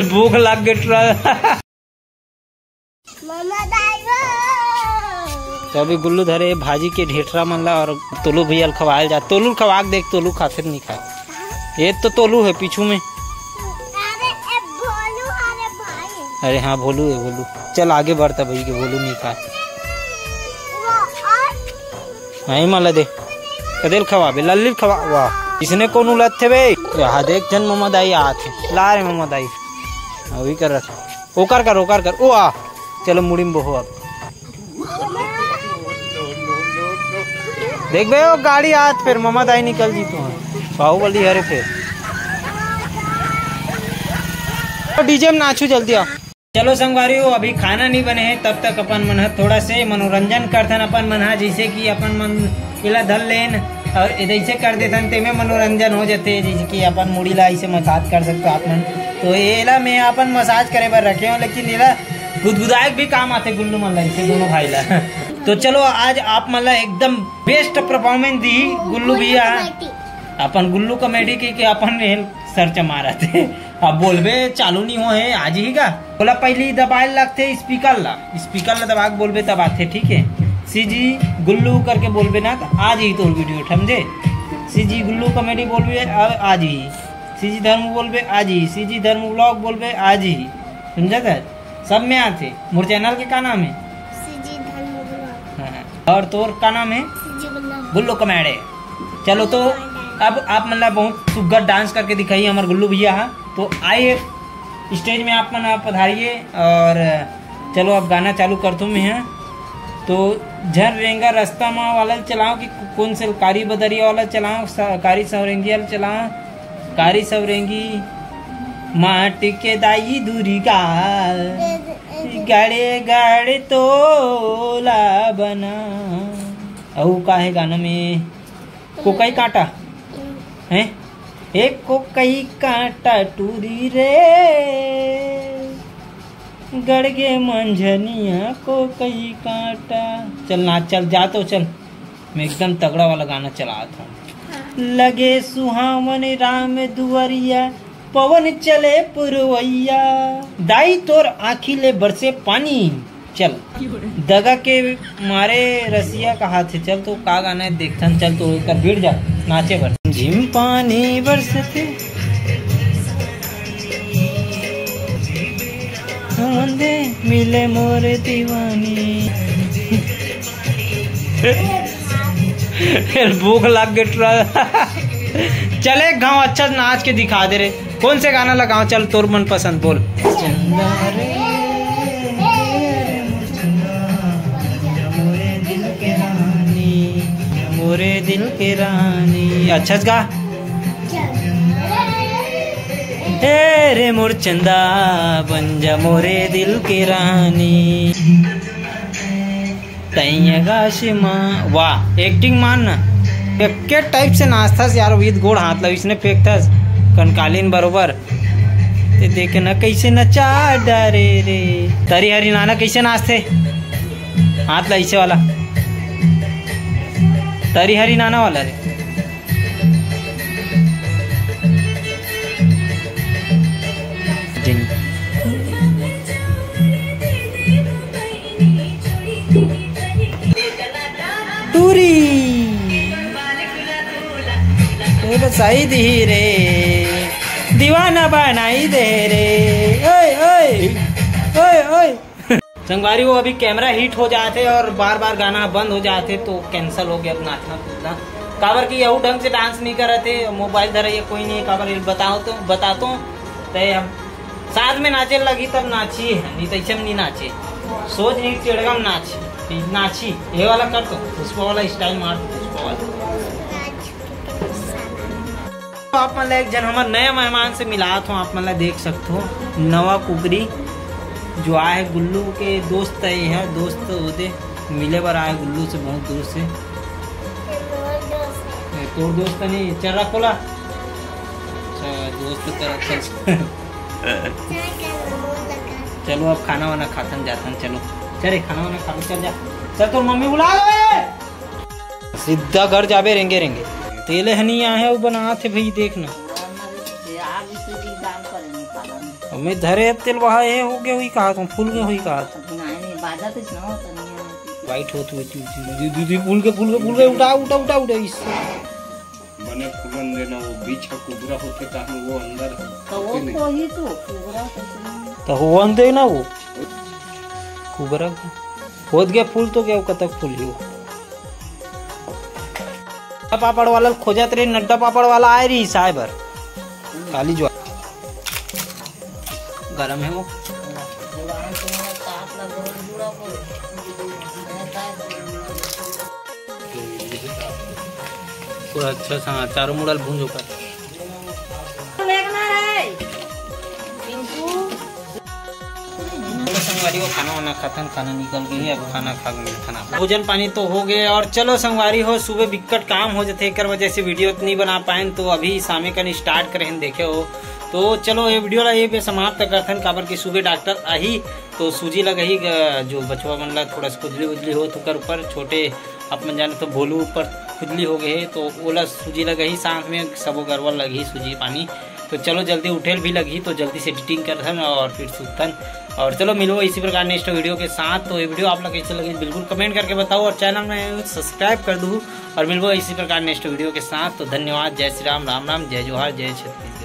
भूख लग गई। तो अभी गुल्लू धरे भाजी के ढेठरा मन ला और तोलू भैया खवाए जा। तोलू खवाक देख, तोलू खाते नहीं खाए। ये तो तोलू है पीछू में। अरे हाँ भोलू है, भोलू। चल आगे बढ़ता भाई के भोलू नहीं खाए। हाँ माला दे कदेल खवाबे लल्ली खवा। वाह इसने कौन उलत थे बे। यहाँ देख जन मोहम्मद आई आते ला रे मोहम्मद आई वही कर रख। ओकर कर ओकर कर ओ आ। चलो मुड़ी में बहो अब देख बे वो गाड़ी आत फिर मोहम्मद आई निकल जी तू बाहुबली हरे फिर डीजे में नाचू जल्दी आओ। चलो संगवारी हो अभी खाना नहीं बने हैं तब तक अपन मन थोड़ा से मनोरंजन करथन अपन मन जैसे कि अपन मन इला धल लेन और ऐसे कर देथन ते में मनोरंजन हो जाते जैसे कि अपन मुड़ी ला ऐसे मसाज कर सकते आप मन। तो एला मैं अपन मसाज करे बर रखे हूँ लेकिन एला गुदगुदायक भी काम आते गुल्लू मन ला ऐसे दोनों भाई ला। तो चलो आज आप मन ला एकदम बेस्ट परफॉर्मेंस दी गुल्लू भैया। अपन गुल्लू कॉमेडी की अपन सर्च मारा थे। अब बोलबे चालू नहीं हो है आज ही का बोला पहले दबाए लगते स्पीकर ला दबा के बोलबे तब आते ठीक है। सीजी गुल्लू करके बोलबे ना तो आज ही तो वीडियो समझे। सीजी गुल्लू कॉमेडी बोलबे आज ही, सीजी धर्म बोलबे आज ही, सीजी धर्म ब्लॉग बोलबे आज ही समझा था। सब में आते। मोर चैनल के का नाम है सीजी धर्म ब्लॉग और तोर का नाम है गुल्लू कॉमेडी। चलो तो अब आप मतलब बहुत सुग्गर डांस करके दिखाइए हमारे गुल्लू भैया। तो आइए स्टेज में आप मन पधारिए और चलो अब गाना चालू कर दूँ मैं। तो झर रेंगा रास्ता माँ वाला चलाओ कि कौन से कारी बदरिया वाला चलाओ, कारी सवरेंगी वाला चलाओ। कारी सवरेंगी माटी के दाई दूरी का गाड़े गाड़े तोला बना। अऊ का है गाना में कोकाई कांटा है एक कोकाई कांटा टूरी रे गड़गे मंझनिया को कई कांटा। चल नाच चल जा तो चल मैं एकदम तगड़ा वाला गाना चला था। लगे सुहावन राम दुआरिया पवन चले पुरवैया दाई तोर आँखी ले बरसे पानी। चल दगा के मारे रसिया कहा थे। चल तो का गाना है देखथन। चल तो कर भीड़ जा नाचे बर झिम पानी बरसते मिले मोरे दीवानी। भूख लग गई। चले गाँव अच्छा नाच के दिखा दे रे। कौन से गाना लगाओ चल तोर मन पसंद बोल। मोरे दिल के रानी अच्छा गा हे रे मोर चंदा बन जा मोरे दिल के रानी तैयागाश माँ। वाह एक्टिंग मान ना के टाइप से नाचता यार विद गोड़ हाथ लग इसने फेंकता कनकालीन बरोबर। ते देखे ना कैसे नचा डरे रे। तरी हरी नाना कैसे नाचते हाथ ला ऐसे वाला तरी हरी नाना वाला रे। टूरी सही दी रे दीवाना बनाई दे रे। ओए ओए ओए ओए संगवारी वो अभी कैमरा हीट हो जाते और बार बार गाना बंद हो जाते तो कैंसिल हो गया अब नाचना कूदना। काबर की यहू ढंग से डांस नहीं कर रहे थे मोबाइल धरा ये कोई नहीं काबर बताओ तो बताता हूँ तो हम साथ में नाचे लगी तब नाची है नहीं तो ऐसे में नहीं नाचे। सोच नहीं टेढ़गा में नाची ये वाला कर दो पुष्पा वाला स्टाइल मार दो पुष्पा वाला। आप मतलब एक जन हमारे नए मेहमान से मिला तो आप मतलब देख सकते हो नवा कुकरी जो आए गुल्लू के दोस्त है दोस्त होते मिले बार आए गुल्लू से बहुत दूर से। तो दोस्त नहीं चल रहा खोला दोस्त तरह चलो अब खाना वाना खातन जातन। चलो चले खाना वाना खा चल जा। चल तो मम्मी बुला सीधा घर जाबे रेंगे रेंगे तेले हनी है वो बना थे भाई देखना मैं धरे तेल वहा ये हो गया हुई कहा तुम फूल गए हुई कहा वाइट हो तू दीदी फूल के उठा इससे बने फूलन देना वो बीच का कुबरा होते कहां वो अंदर तो वो अंदर ना वो कुबरा होत गया फूल तो क्या कतक फूल ही वो पापड़ वाला खोजत रही नड्डा पापड़ वाला आए रही साइबर काली जो गरम है वो पूरा अच्छा सा चारों मुड़ल भूंजो कर संगवारी को खाना वाना खातन खाना निकल गई अब खाना खा गए खाना भोजन पानी तो हो गए और चलो संगवारी हो सुबह बिकट काम हो जाते एक वजह से वीडियो नहीं बना पाए तो अभी शामे का स्टार्ट करें देखे हो तो चलो ये वीडियो ला ये समाप्त करथन काबर की सुबह डॉक्टर आई तो सूजी लगही जो बचवा मन ला थोड़ा सा खुजली उजली हो तो कर ऊपर छोटे अपन जाने तो भोलू ऊपर खुजली हो गए तो ओला सूजी लगही साथ में सबो गरवा लगी सूजी पानी तो चलो जल्दी उठेल भी लगी तो जल्दी से एडिटिंग करथन और फिर सुतन और चलो मिलो इसी प्रकार नेक्स्ट वीडियो के साथ तो ये वीडियो आप लोग कैसे लगी बिल्कुल कमेंट करके बताओ और चैनल में सब्सक्राइब कर दूँ और मिलो इसी प्रकार नेक्स्ट वीडियो के साथ तो धन्यवाद जय श्री राम राम राम जय जोहार जय छत्तीसगढ़।